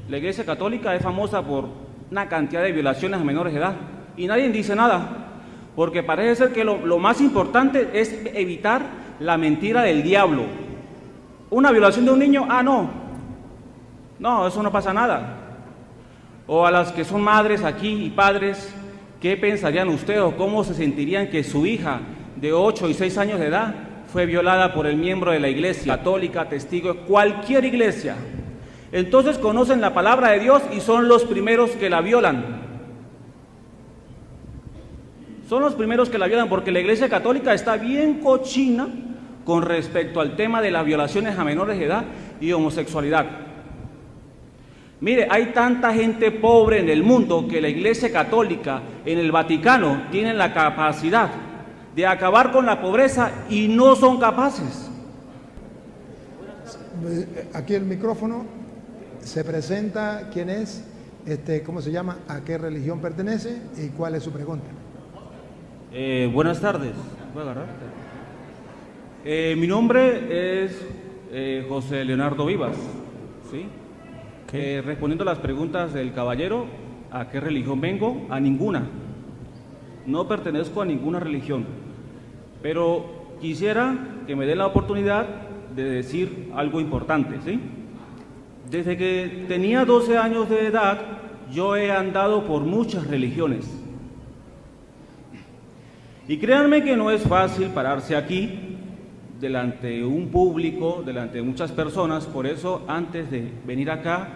La Iglesia Católica es famosa por una cantidad de violaciones a menores de edad y nadie dice nada, porque parece ser que lo más importante es evitar la mentira del diablo. Una violación de un niño, no, eso no pasa nada. O a las que son madres aquí y padres, ¿qué pensarían ustedes o cómo se sentirían que su hija de 8 y 6 años de edad fue violada por el miembro de la Iglesia Católica, testigo de cualquier iglesia? Entonces conocen la palabra de Dios y son los primeros que la violan. Son los primeros que la violan porque la Iglesia Católica está bien cochina con respecto al tema de las violaciones a menores de edad y homosexualidad. Mire, hay tanta gente pobre en el mundo que la Iglesia Católica en el Vaticano tiene la capacidad de acabar con la pobreza y no son capaces. Aquí el micrófono, se presenta quién es, cómo se llama, a qué religión pertenece y cuál es su pregunta. Buenas tardes. ¿Voy a agarrar? Mi nombre es José Leonardo Vivas, ¿sí? Respondiendo a las preguntas del caballero, ¿a qué religión vengo? A ninguna. No pertenezco a ninguna religión, pero quisiera que me den la oportunidad de decir algo importante, ¿sí? Desde que tenía 12 años de edad, yo he andado por muchas religiones. Y créanme que no es fácil pararse aquí, delante de un público, delante de muchas personas. Por eso, antes de venir acá,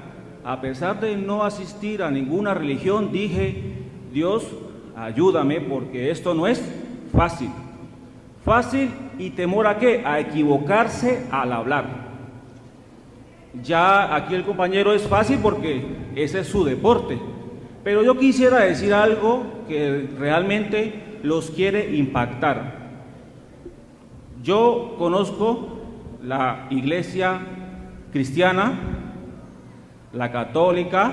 a pesar de no asistir a ninguna religión, dije, Dios, ayúdame, porque esto no es fácil. Fácil y temor a qué, a equivocarse al hablar. Ya aquí el compañero es fácil porque ese es su deporte, pero yo quisiera decir algo que realmente los quiere impactar. Yo conozco la iglesia cristiana, la católica,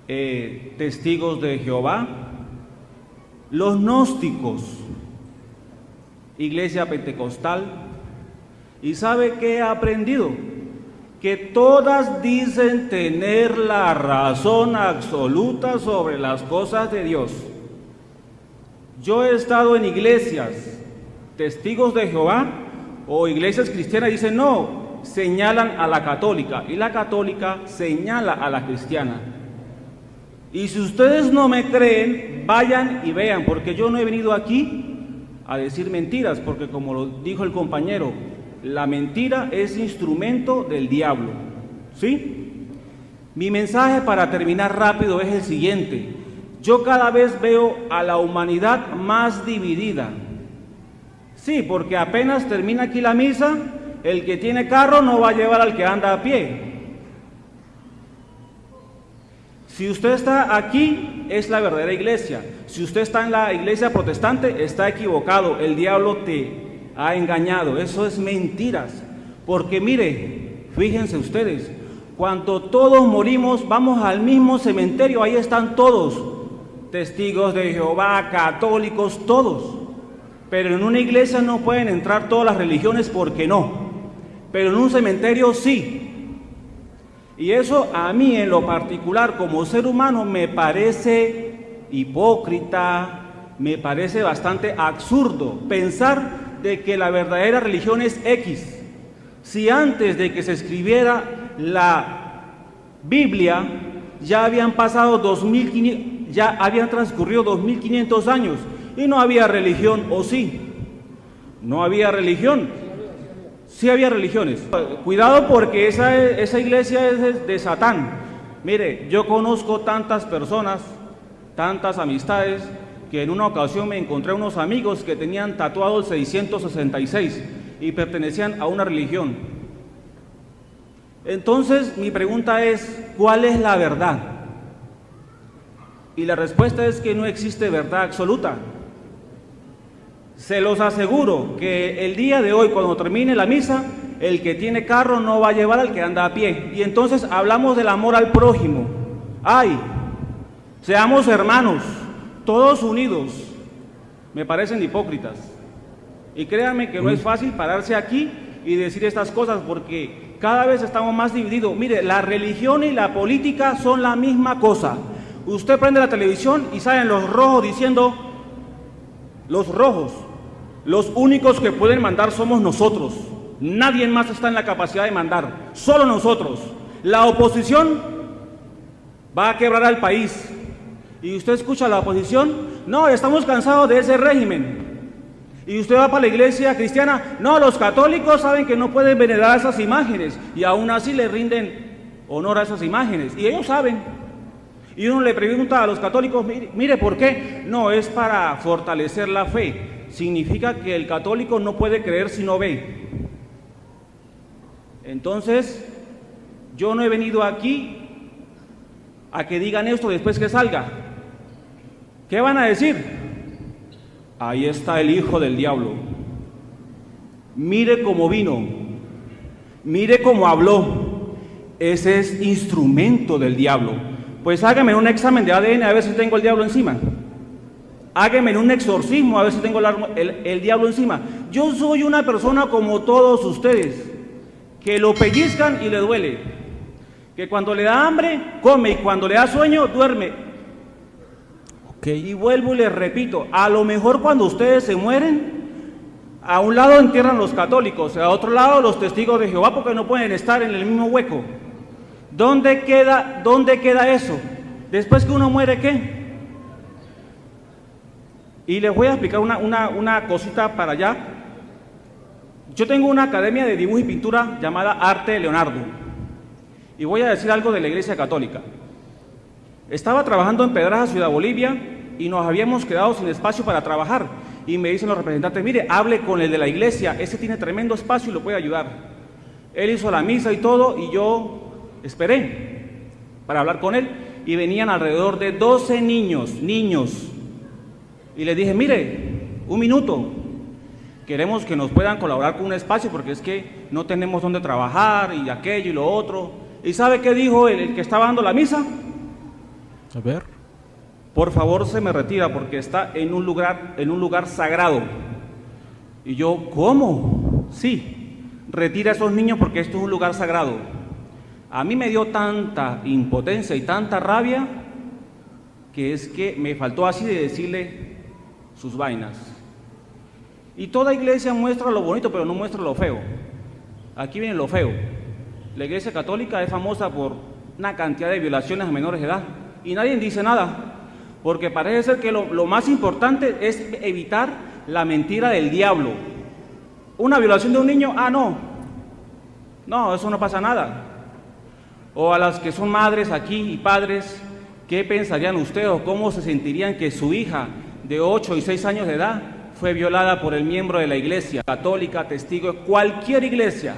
testigos de Jehová, los gnósticos, iglesia pentecostal, y ¿sabe qué he aprendido? Que todas dicen tener la razón absoluta sobre las cosas de Dios. Yo he estado en iglesias, testigos de Jehová o iglesias cristianas, dicen no, señalan a la católica y la católica señala a la cristiana. Y si ustedes no me creen, vayan y vean, porque yo no he venido aquí a decir mentiras, porque como lo dijo el compañero, la mentira es instrumento del diablo, ¿sí? Mi mensaje para terminar rápido es el siguiente. Yo cada vez veo a la humanidad más dividida. Sí, porque apenas termina aquí la misa, el que tiene carro no va a llevar al que anda a pie. Si usted está aquí, es la verdadera iglesia. Si usted está en la iglesia protestante, está equivocado. El diablo te ha engañado. Eso es mentiras. Porque mire, fíjense ustedes, cuando todos morimos, vamos al mismo cementerio, ahí están todos. Testigos de Jehová, católicos, todos. Pero en una iglesia no pueden entrar todas las religiones, porque no. Pero en un cementerio sí. Y eso a mí en lo particular como ser humano me parece hipócrita, me parece bastante absurdo pensar de que la verdadera religión es X. Si antes de que se escribiera la Biblia ya habían pasado 2500, ya habían transcurrido 2500 años y no había religión, ¿o sí? No había religión. Sí había religiones. Cuidado, porque esa iglesia es de Satán. Mire, yo conozco tantas personas, tantas amistades, que en una ocasión me encontré unos amigos que tenían tatuado el 666 y pertenecían a una religión. Entonces mi pregunta es, ¿cuál es la verdad? Y la respuesta es que no existe verdad absoluta. Se los aseguro que el día de hoy, cuando termine la misa, el que tiene carro no va a llevar al que anda a pie. Y entonces hablamos del amor al prójimo. ¡Ay! Seamos hermanos, todos unidos. Me parecen hipócritas. Y créanme que no es fácil pararse aquí y decir estas cosas, porque cada vez estamos más divididos. Mire, la religión y la política son la misma cosa. Usted prende la televisión y salen los rojos diciendo, los rojos, los únicos que pueden mandar somos nosotros. Nadie más está en la capacidad de mandar, solo nosotros. La oposición va a quebrar al país. Y usted escucha a la oposición, no, estamos cansados de ese régimen. Y usted va para la iglesia cristiana, no, los católicos saben que no pueden venerar esas imágenes y aún así le rinden honor a esas imágenes. Y ellos saben. Y uno le pregunta a los católicos, mire, ¿por qué? No, es para fortalecer la fe. Significa que el católico no puede creer si no ve. Entonces, yo no he venido aquí a que digan esto después que salga. ¿Qué van a decir? Ahí está el hijo del diablo. Mire cómo vino, mire cómo habló. Ese es instrumento del diablo. Pues hágame un examen de ADN a ver si tengo el diablo encima. Hágame un exorcismo a ver si tengo el diablo encima. Yo soy una persona como todos ustedes, que lo pellizcan y le duele, que cuando le da hambre come y cuando le da sueño duerme. Y vuelvo y les repito, a lo mejor cuando ustedes se mueren, a un lado entierran los católicos, a otro lado los testigos de Jehová, porque no pueden estar en el mismo hueco. ¿Dónde queda eso? Después que uno muere, ¿qué? Y les voy a explicar una cosita para allá. Yo tengo una academia de dibujo y pintura llamada Arte de Leonardo. Y voy a decir algo de la Iglesia Católica. Estaba trabajando en Pedraza, Ciudad Bolivia, y nos habíamos quedado sin espacio para trabajar. Y me dicen los representantes, mire, hable con el de la iglesia, ese tiene tremendo espacio y lo puede ayudar. Él hizo la misa y todo, y yo esperé para hablar con él, y venían alrededor de 12 niños. Y les dije, mire, un minuto, queremos que nos puedan colaborar con un espacio, porque es que no tenemos dónde trabajar, y aquello y lo otro. ¿Y sabe qué dijo el que estaba dando la misa? A ver. Por favor, se me retira porque está en un lugar sagrado. Y yo, ¿cómo? Sí, retira a esos niños porque esto es un lugar sagrado. A mí me dio tanta impotencia y tanta rabia que es que me faltó así de decirle sus vainas. Y toda iglesia muestra lo bonito, pero no muestra lo feo. Aquí viene lo feo. La iglesia católica es famosa por una cantidad de violaciones a menores de edad. Y nadie dice nada, porque parece ser que lo más importante es evitar la mentira del diablo. Una violación de un niño, no, eso no pasa nada. O a las que son madres aquí y padres, ¿qué pensarían ustedes o cómo se sentirían que su hija de 8 y 6 años de edad fue violada por el miembro de la iglesia católica, testigo de cualquier iglesia?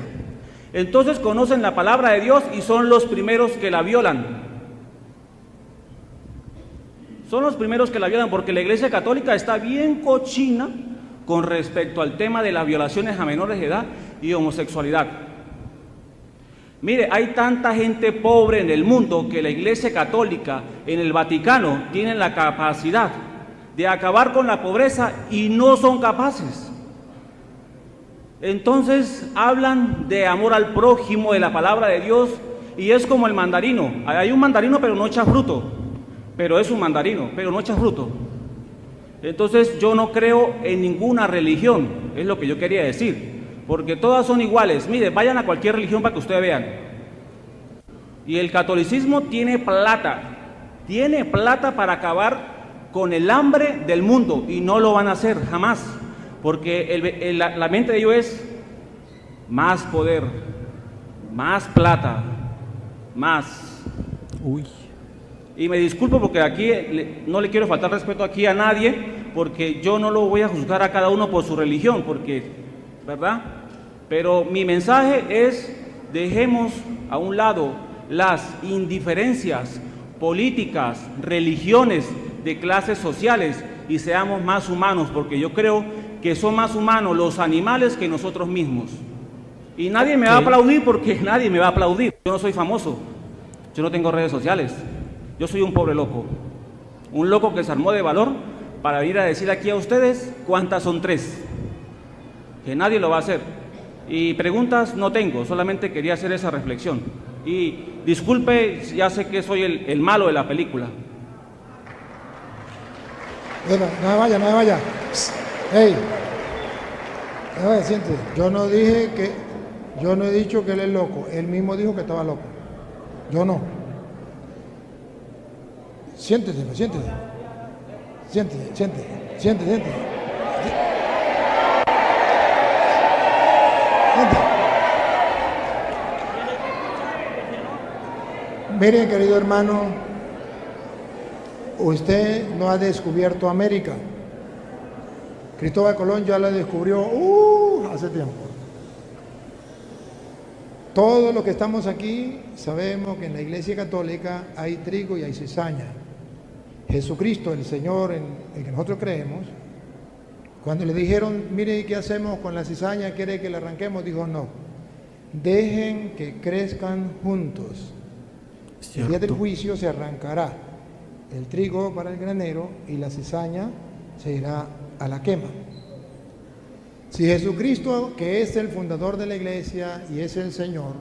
Entonces conocen la palabra de Dios y son los primeros que la violan. Son los primeros que la violan porque la iglesia católica está bien cochina con respecto al tema de las violaciones a menores de edad y homosexualidad. Mire, hay tanta gente pobre en el mundo que la iglesia católica en el Vaticano tiene la capacidad de acabar con la pobreza y no son capaces. Entonces hablan de amor al prójimo, de la palabra de Dios, y es como el mandarino. Hay un mandarino pero no echa fruto. Pero es un mandarino, pero no echa fruto. Entonces yo no creo en ninguna religión, es lo que yo quería decir, porque todas son iguales. Mire, vayan a cualquier religión para que ustedes vean. Y el catolicismo tiene plata para acabar con el hambre del mundo, y no lo van a hacer jamás, porque la mente de ellos es más poder, más plata, más. Y me disculpo porque aquí no le quiero faltar respeto aquí a nadie, porque yo no lo voy a juzgar a cada uno por su religión, porque, ¿verdad? Pero mi mensaje es, dejemos a un lado las indiferencias políticas, religiones, de clases sociales y seamos más humanos, porque yo creo que son más humanos los animales que nosotros mismos. Y nadie me va a aplaudir porque nadie me va a aplaudir. Yo no soy famoso, yo no tengo redes sociales. Yo soy un pobre loco, un loco que se armó de valor para venir a decir aquí a ustedes cuántas son 3, que nadie lo va a hacer. Y preguntas no tengo, solamente quería hacer esa reflexión. Y disculpe, ya sé que soy el malo de la película. Bueno, no me vaya, no me vaya. Hey, no me vaya, siéntese. Yo no he dicho que él es loco. Él mismo dijo que estaba loco. Yo no. Siéntese, siéntese. Siéntese, siéntese, siéntese, siéntese. Miren, querido hermano, usted no ha descubierto América. Cristóbal Colón ya la descubrió hace tiempo. Todos los que estamos aquí sabemos que en la Iglesia Católica hay trigo y hay cizaña. Jesucristo, el Señor en el que nosotros creemos, cuando le dijeron, mire, ¿qué hacemos con la cizaña? ¿Quiere que la arranquemos? Dijo, no, dejen que crezcan juntos. El día del juicio se arrancará el trigo para el granero y la cizaña se irá a la quema. Si Jesucristo, que es el fundador de la iglesia y es el Señor,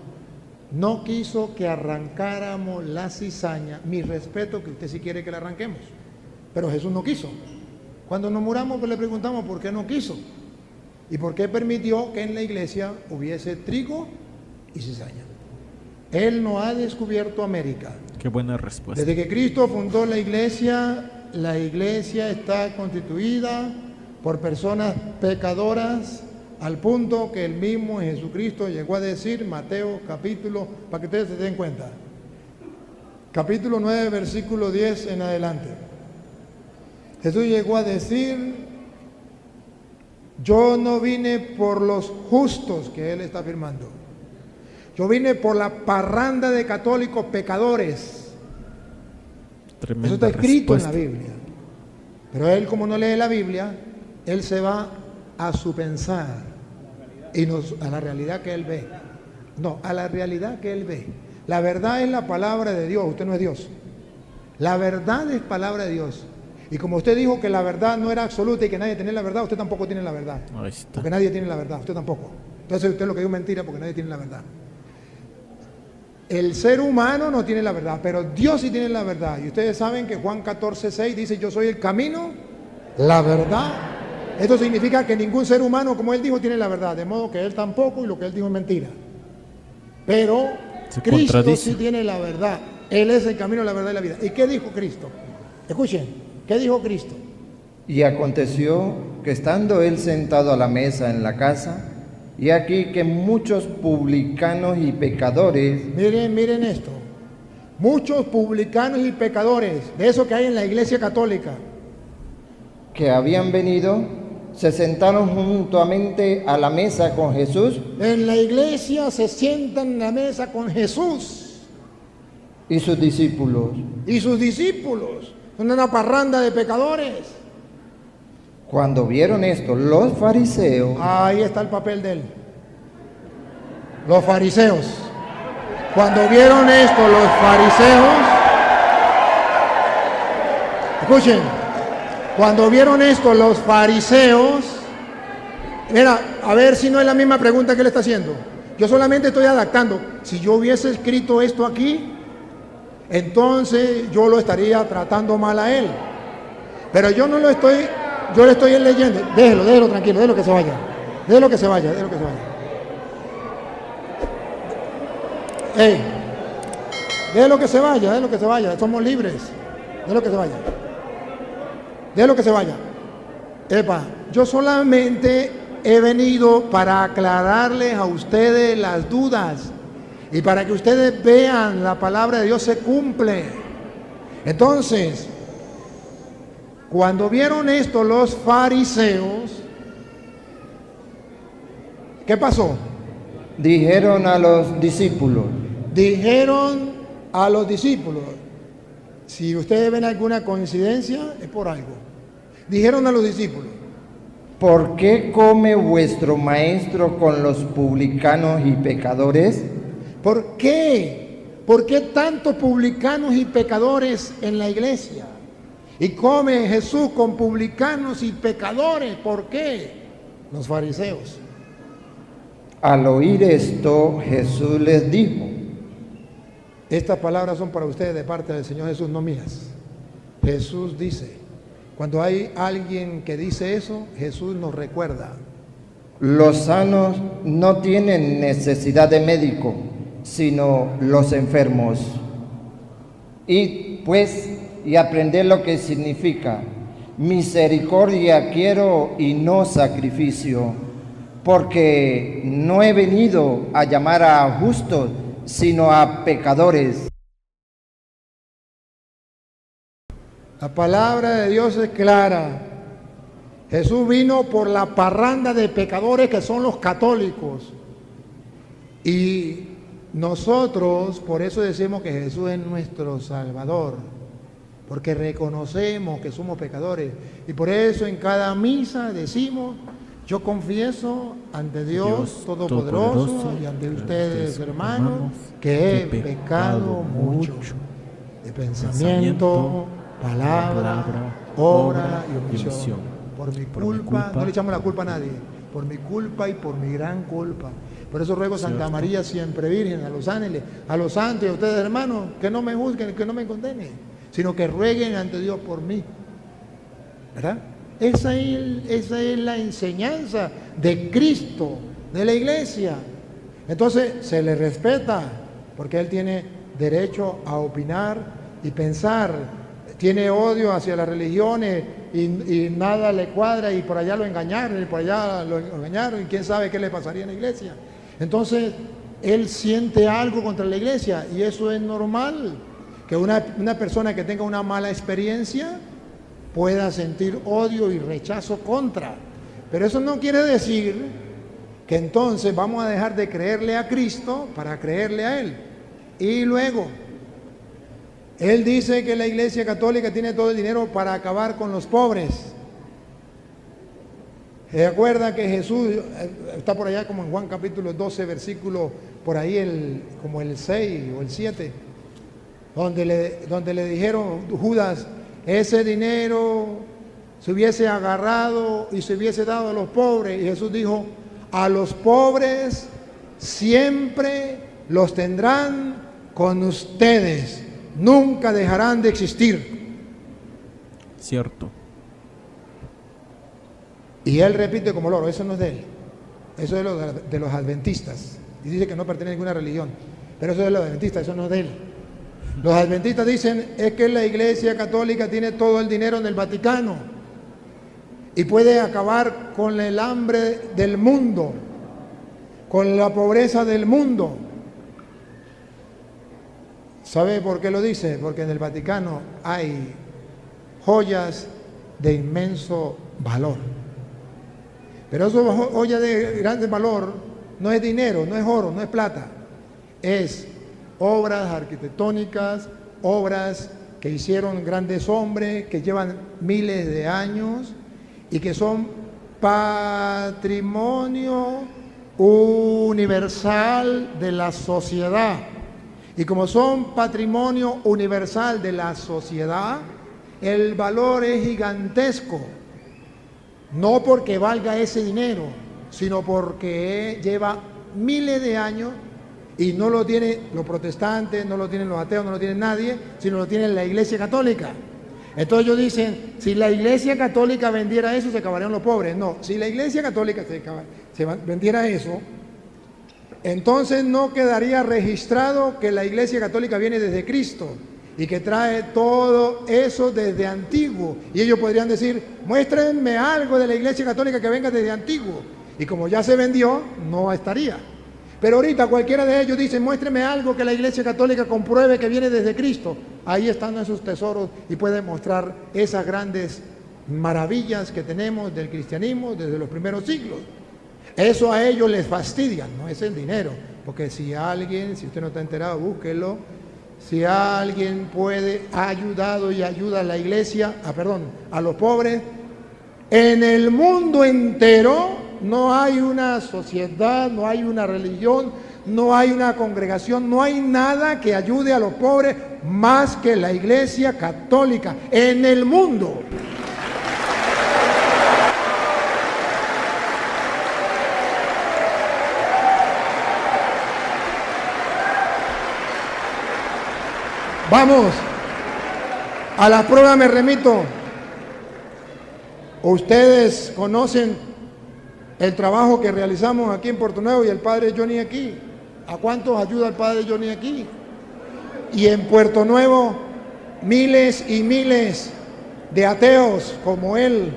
no quiso que arrancáramos la cizaña, mi respeto que usted sí quiere que la arranquemos, pero Jesús no quiso. Cuando nos muramos pues le preguntamos por qué no quiso y por qué permitió que en la iglesia hubiese trigo y cizaña. Él no ha descubierto América. Qué buena respuesta. Desde que Cristo fundó la iglesia está constituida por personas pecadoras, al punto que el mismo Jesucristo llegó a decir, Mateo capítulo, para que ustedes se den cuenta, capítulo 9, versículo 10 en adelante. Jesús llegó a decir, yo no vine por los justos, que él está afirmando. Yo vine por la parranda de católicos pecadores. Tremenda Eso está escrito respuesta. en la Biblia. Pero él, como no lee la Biblia, él se va a su pensar y a la realidad que él ve. No, a la realidad que él ve. La verdad es la palabra de Dios, usted no es Dios. La verdad es palabra de Dios. Y como usted dijo que la verdad no era absoluta y que nadie tenía la verdad, usted tampoco tiene la verdad. Ahí está. Porque nadie tiene la verdad, usted tampoco. Entonces usted lo que dijo es mentira porque nadie tiene la verdad. El ser humano no tiene la verdad, pero Dios sí tiene la verdad. Y ustedes saben que Juan 14:6 dice, yo soy el camino, la verdad. Esto significa que ningún ser humano, como él dijo, tiene la verdad. De modo que él tampoco y lo que él dijo es mentira. Pero Cristo sí tiene la verdad. Él es el camino, la verdad y la vida. ¿Y qué dijo Cristo? Escuchen, ¿qué dijo Cristo? Y aconteció que estando él sentado a la mesa en la casa, y aquí que muchos publicanos y pecadores, Miren esto. Muchos publicanos y pecadores, de eso que hay en la iglesia católica, que habían venido, se sentaron juntamente a la mesa con Jesús, en la iglesia se sientan en la mesa con Jesús y sus discípulos. y sus discípulos. Son una parranda de pecadores. Cuando vieron esto, los fariseos, Ahí está el papel de él. Los fariseos. Cuando vieron esto, los fariseos, escuchen, cuando vieron esto, los fariseos, mira, a ver si no es la misma pregunta que él está haciendo. Yo solamente estoy adaptando. Si yo hubiese escrito esto aquí, entonces yo lo estaría tratando mal a él. Pero yo no lo estoy, yo le estoy leyendo. Déjelo tranquilo, déjelo que se vaya. Déjelo que se vaya, déjelo que se vaya. Hey, déjelo que se vaya, somos libres. Déjelo que se vaya. Déjelo que se vaya. Epa, yo solamente he venido para aclararles a ustedes las dudas y para que ustedes vean la palabra de Dios se cumple. Entonces, cuando vieron esto los fariseos, ¿qué pasó? dijeron a los discípulos, si ustedes ven alguna coincidencia, es por algo. Dijeron a los discípulos, ¿por qué come vuestro maestro con los publicanos y pecadores? ¿por qué? ¿Por qué tantos publicanos y pecadores en la iglesia? Y come Jesús con publicanos y pecadores. ¿Por qué? Los fariseos. Al oír esto, Jesús les dijo: Estas palabras son para ustedes de parte del Señor Jesús, no mías. Jesús dice, cuando hay alguien que dice eso, Jesús nos recuerda. los sanos no tienen necesidad de médico, sino los enfermos. Id pues y aprended lo que significa: misericordia quiero y no sacrificio, porque no he venido a llamar a justos, sino a pecadores. La palabra de Dios es clara. Jesús vino por la parranda de pecadores que son los católicos. Y nosotros, por eso decimos que Jesús es nuestro Salvador, porque reconocemos que somos pecadores. Y por eso en cada misa decimos: yo confieso ante Dios Todopoderoso y ante ustedes, hermanos, que he pecado mucho de pensamiento, palabra, obra y omisión. Por mi culpa, no le echamos la culpa a nadie, por mi culpa y por mi gran culpa. Por eso ruego a Santa María siempre Virgen, a los ángeles, a los santos y a ustedes, hermanos, que no me juzguen, que no me condenen, sino que rueguen ante Dios por mí. ¿Verdad? Esa es la enseñanza de Cristo, de la iglesia. Entonces se le respeta, porque Él tiene derecho a opinar y pensar. Tiene odio hacia las religiones y nada le cuadra, y por allá lo engañaron, y por allá lo engañaron, y quién sabe qué le pasaría en la iglesia. Entonces, él siente algo contra la iglesia, y eso es normal, que una persona que tenga una mala experiencia pueda sentir odio y rechazo contra. Pero eso no quiere decir que entonces vamos a dejar de creerle a Cristo para creerle a Él. Y luego, Él dice que la Iglesia Católica tiene todo el dinero para acabar con los pobres. ¿Se acuerda que Jesús está por allá como en Juan capítulo 12, versículo por ahí como el 6 o el 7, donde le dijeron Judas, ese dinero se hubiese agarrado y se hubiese dado a los pobres? Y Jesús dijo, a los pobres siempre los tendrán con ustedes, nunca dejarán de existir. Cierto. Y él repite como loro, eso no es de él, eso es de los adventistas, y dice que no pertenece a ninguna religión, pero eso es de los adventistas, eso no es de él. Los adventistas dicen, es que la Iglesia Católica tiene todo el dinero en el Vaticano y puede acabar con el hambre del mundo, con la pobreza del mundo. ¿Sabe por qué lo dice? Porque en el Vaticano hay joyas de inmenso valor. Pero esas joyas de grande valor no es dinero, no es oro, no es plata. Es obras arquitectónicas, obras que hicieron grandes hombres, que llevan miles de años y que son patrimonio universal de la sociedad. Y como son patrimonio universal de la sociedad, el valor es gigantesco. No porque valga ese dinero, sino porque lleva miles de años y no lo tienen los protestantes, no lo tienen los ateos, no lo tiene nadie, sino lo tiene la Iglesia Católica. Entonces ellos dicen, si la Iglesia Católica vendiera eso, se acabarían los pobres. No, si la Iglesia Católica se vendiera eso, entonces no quedaría registrado que la Iglesia Católica viene desde Cristo y que trae todo eso desde antiguo. Y ellos podrían decir, muéstrenme algo de la Iglesia Católica que venga desde antiguo. Y como ya se vendió, no estaría. Pero ahorita cualquiera de ellos dice, muéstreme algo que la Iglesia Católica compruebe que viene desde Cristo. Ahí están esos tesoros y pueden mostrar esas grandes maravillas que tenemos del cristianismo desde los primeros siglos. Eso a ellos les fastidia, no es el dinero. Porque si usted no está enterado, búsquelo. Si alguien ha ayudado y ayuda a la iglesia, a los pobres, en el mundo entero no hay una sociedad, no hay una religión, no hay una congregación, no hay nada que ayude a los pobres más que la Iglesia Católica en el mundo. Vamos. A la prueba me remito. Ustedes conocen el trabajo que realizamos aquí en Puerto Nuevo y el padre Johnny aquí. ¿A cuántos ayuda el padre Johnny aquí? Y en Puerto Nuevo, miles y miles de ateos como él,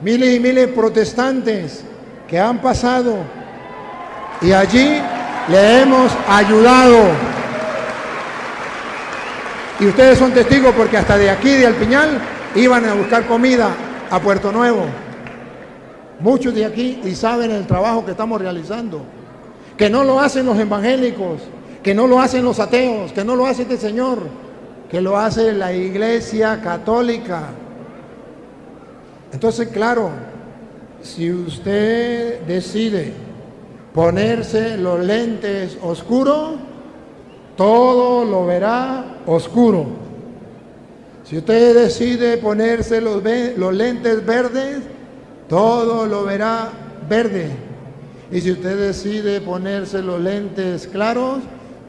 miles y miles de protestantes que han pasado y allí le hemos ayudado. Y ustedes son testigos porque hasta de aquí, de Alpiñal, iban a buscar comida a Puerto Nuevo. Muchos de aquí y saben el trabajo que estamos realizando. Que no lo hacen los evangélicos, que no lo hacen los ateos, que no lo hace este señor, que lo hace la Iglesia Católica. Entonces, claro, si usted decide ponerse los lentes oscuros, todo lo verá oscuro. Si usted decide ponerse los lentes verdes, todo lo verá verde. Y si usted decide ponerse los lentes claros,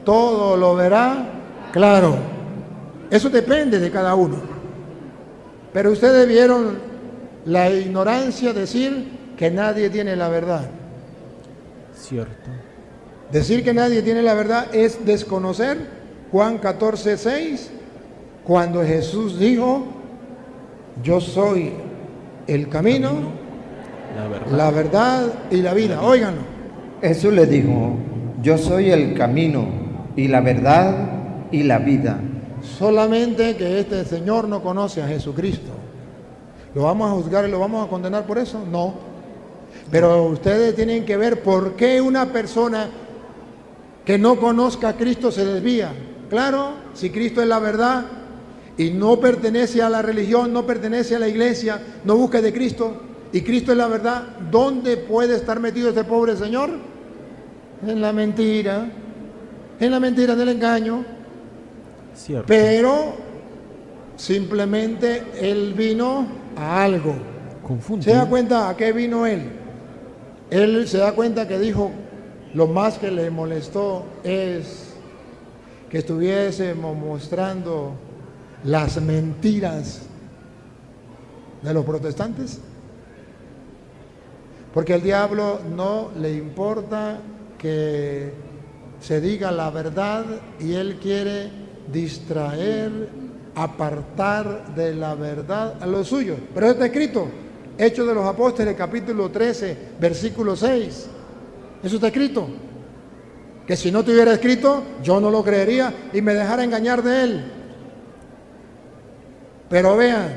todo lo verá claro. Eso depende de cada uno. Pero ustedes vieron la ignorancia decir que nadie tiene la verdad. Cierto. Decir que nadie tiene la verdad es desconocer Juan 14:6, cuando Jesús dijo: yo soy el camino, la verdad y la vida. Óiganlo. Jesús le dijo: yo soy el camino y la verdad y la vida. Solamente que este señor no conoce a Jesucristo. ¿Lo vamos a juzgar y lo vamos a condenar por eso? No. Pero ustedes tienen que ver por qué una persona que no conozca a Cristo se desvía. Claro, si Cristo es la verdad y no pertenece a la religión, no pertenece a la iglesia, no busca de Cristo, y Cristo es la verdad, ¿dónde puede estar metido este pobre señor? En la mentira del engaño. Cierto. Pero simplemente él vino a algo. Confunde. ¿Se da cuenta a qué vino él? Él se da cuenta que dijo, lo más que le molestó es que estuviésemos mostrando las mentiras de los protestantes. Porque al diablo no le importa que se diga la verdad y él quiere distraer, apartar de la verdad a los suyos. Pero eso está escrito, Hechos de los Apóstoles, capítulo 13, versículo 6. Eso está escrito. Que si no estuviera escrito, yo no lo creería y me dejara engañar de él. Pero vean,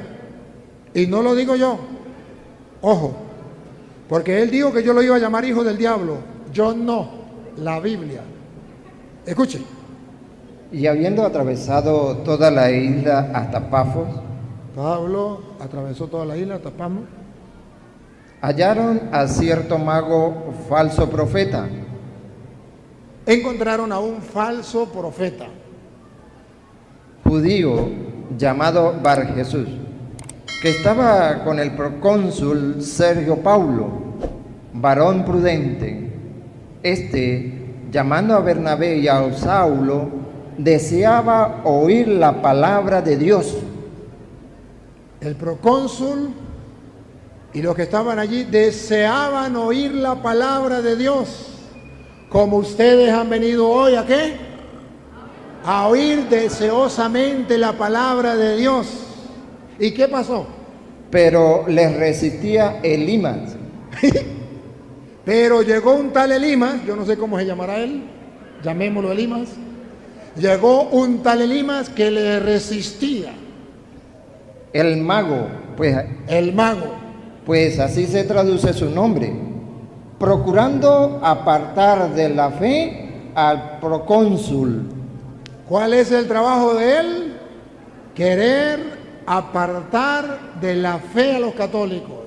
y no lo digo yo, ojo, porque él dijo que yo lo iba a llamar hijo del diablo. Yo no, la Biblia. Escuchen. Y habiendo atravesado toda la isla hasta Pafos, Pablo atravesó toda la isla hasta Pafos. hallaron a cierto mago falso profeta, Encontraron a un falso profeta, judío llamado Bar Jesús, que estaba con el procónsul Sergio Paulo, varón prudente. Llamando a Bernabé y a Saulo, deseaba oír la palabra de Dios. el procónsul y los que estaban allí deseaban oír la palabra de Dios, como ustedes han venido hoy ¿a qué? A oír deseosamente la palabra de Dios. ¿Y qué pasó? Pero les resistía Elimas, Pero llegó un tal Elimas, yo no sé cómo se llamará él, llamémoslo Elimas. Llegó un tal Elimas que le resistía. el mago, El mago. pues así se traduce su nombre, procurando apartar de la fe al procónsul. ¿Cuál es el trabajo de él? Querer apartar de la fe a los católicos.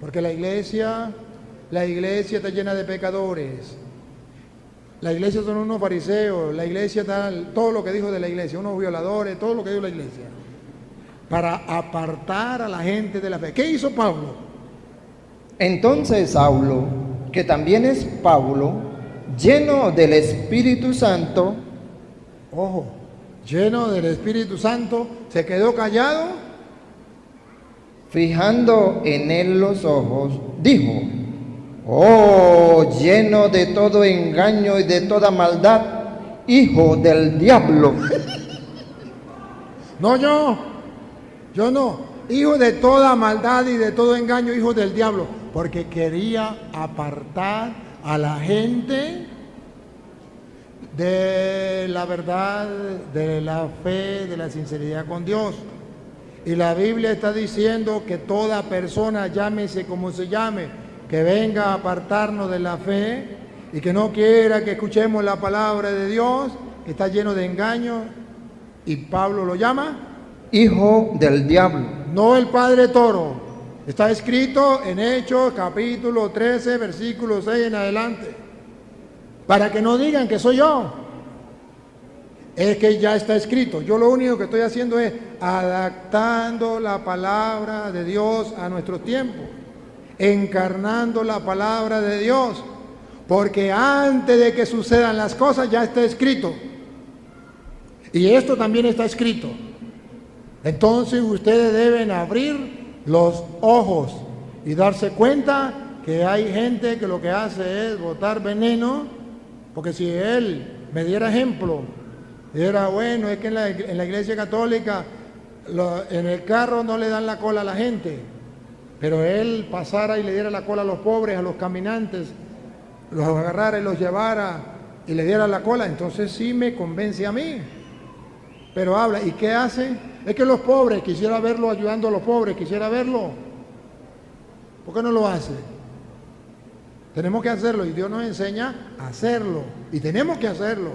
Porque la iglesia está llena de pecadores. La iglesia son unos fariseos, la iglesia está todo lo que dijo de la iglesia, unos violadores, todo lo que dijo la iglesia. Para apartar a la gente de la fe. ¿Qué hizo Pablo? Entonces Saulo, que también es Pablo, lleno del Espíritu Santo, ojo, lleno del Espíritu Santo, se quedó callado. Fijando en él los ojos, dijo: oh, lleno de todo engaño y de toda maldad, hijo del diablo. No yo no, hijo de toda maldad y de todo engaño, hijo del diablo, porque quería apartar a la gente de la verdad, de la fe, de la sinceridad con Dios. Y la Biblia está diciendo que toda persona, llámese como se llame, que venga a apartarnos de la fe y que no quiera que escuchemos la palabra de Dios, que está lleno de engaño, y Pablo lo llama hijo del diablo. no el padre toro. Está escrito en Hechos capítulo 13, versículo 6 en adelante. Para que no digan que soy yo. Es que ya está escrito. Yo lo único que estoy haciendo es adaptando la palabra de Dios a nuestro tiempo. Encarnando la palabra de Dios. Porque antes de que sucedan las cosas ya está escrito. Y esto también está escrito. Entonces ustedes deben abrir los ojos y darse cuenta que hay gente que lo que hace es botar veneno, porque si él me diera ejemplo, dijera, bueno, es que en la iglesia católica en el carro no le dan la cola a la gente, pero él pasara y le diera la cola a los pobres, a los caminantes, los agarrara y los llevara y le diera la cola, entonces sí me convence a mí. Pero habla, ¿y qué hace? Es que los pobres, quisiera verlo ayudando a los pobres, quisiera verlo. ¿Por qué no lo hace? Tenemos que hacerlo y Dios nos enseña a hacerlo. Y tenemos que hacerlo.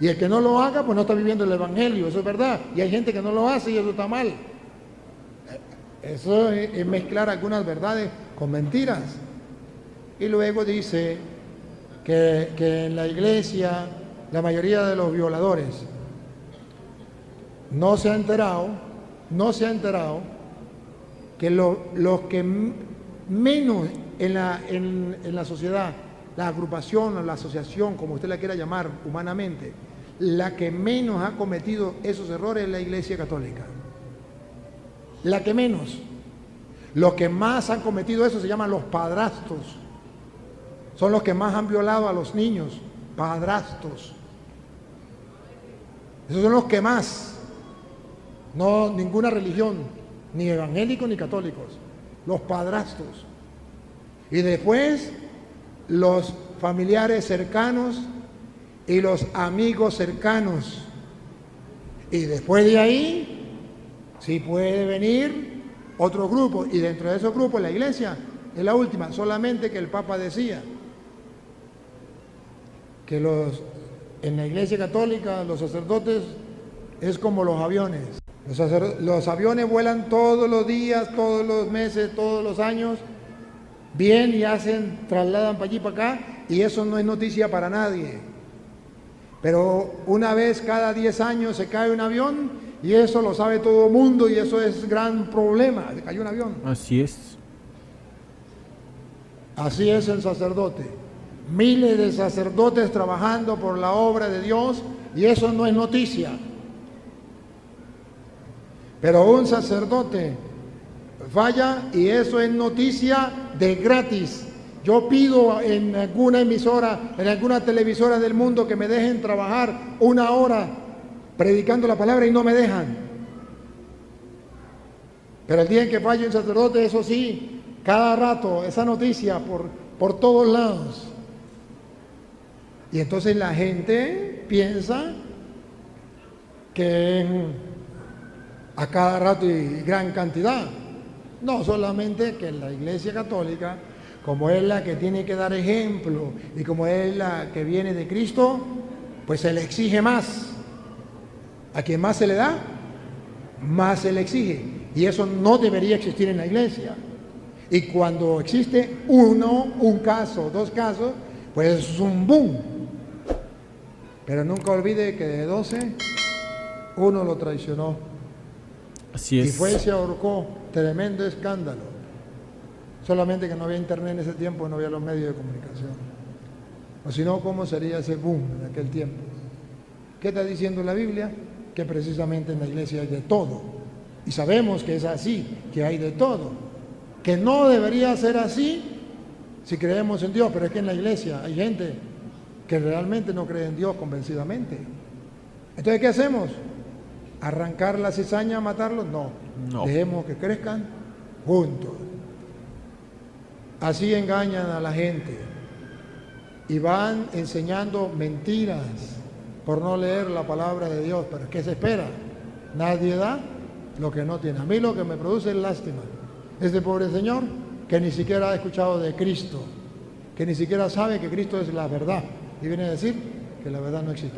Y el que no lo haga, pues no está viviendo el Evangelio, eso es verdad. Y hay gente que no lo hace y eso está mal. Eso es mezclar algunas verdades con mentiras. Y luego dice que en la iglesia la mayoría de los violadores no se ha enterado que los que menos en la sociedad, la agrupación o la asociación, como usted la quiera llamar humanamente, la que menos ha cometido esos errores es la Iglesia Católica. La que menos. Los que más han cometido eso se llaman los padrastros. Son los que más han violado a los niños, padrastros. Esos son los que más. No ninguna religión, ni evangélicos ni católicos, los padrastros. Y después los familiares cercanos y los amigos cercanos. Y después de ahí, sí puede venir otro grupo. Y dentro de esos grupos la iglesia es la última, solamente que el Papa decía que en la iglesia católica los sacerdotes es como los aviones. Los aviones vuelan todos los días, todos los meses, todos los años, bien y trasladan para allí, para acá, y eso no es noticia para nadie. Pero una vez cada 10 años se cae un avión y eso lo sabe todo el mundo y eso es gran problema, se cayó un avión. Así es. Así es el sacerdote. Miles de sacerdotes trabajando por la obra de Dios y eso no es noticia. Pero un sacerdote falla y eso es noticia de gratis. Yo pido en alguna emisora, en alguna televisora del mundo que me dejen trabajar 1 hora predicando la palabra y no me dejan. Pero el día en que falle un sacerdote, eso sí, cada rato, esa noticia por todos lados. Y entonces la gente piensa que a cada rato y gran cantidad. No solamente que la Iglesia Católica, como es la que tiene que dar ejemplo y como es la que viene de Cristo, pues se le exige más. A quien más se le da, más se le exige. Y eso no debería existir en la Iglesia. Y cuando existe un caso, 2 casos, pues es un boom. Pero nunca olvide que de 12, uno lo traicionó. Así Y es. fue y se ahorcó, tremendo escándalo. Solamente que no había internet en ese tiempo, no había los medios de comunicación. O si no, ¿cómo sería ese boom en aquel tiempo? ¿Qué está diciendo la Biblia? Que precisamente en la iglesia hay de todo. Y sabemos que es así, que hay de todo. Que no debería ser así si creemos en Dios, pero es que en la iglesia hay gente que realmente no cree en Dios convencidamente. Entonces, ¿qué hacemos? ¿Arrancar la cizaña, matarlos? No. No. Dejemos que crezcan juntos. Así engañan a la gente y van enseñando mentiras por no leer la palabra de Dios. Pero ¿qué se espera? Nadie da lo que no tiene. A mí lo que me produce es lástima. Este pobre señor que ni siquiera ha escuchado de Cristo, que ni siquiera sabe que Cristo es la verdad y viene a decir que la verdad no existe.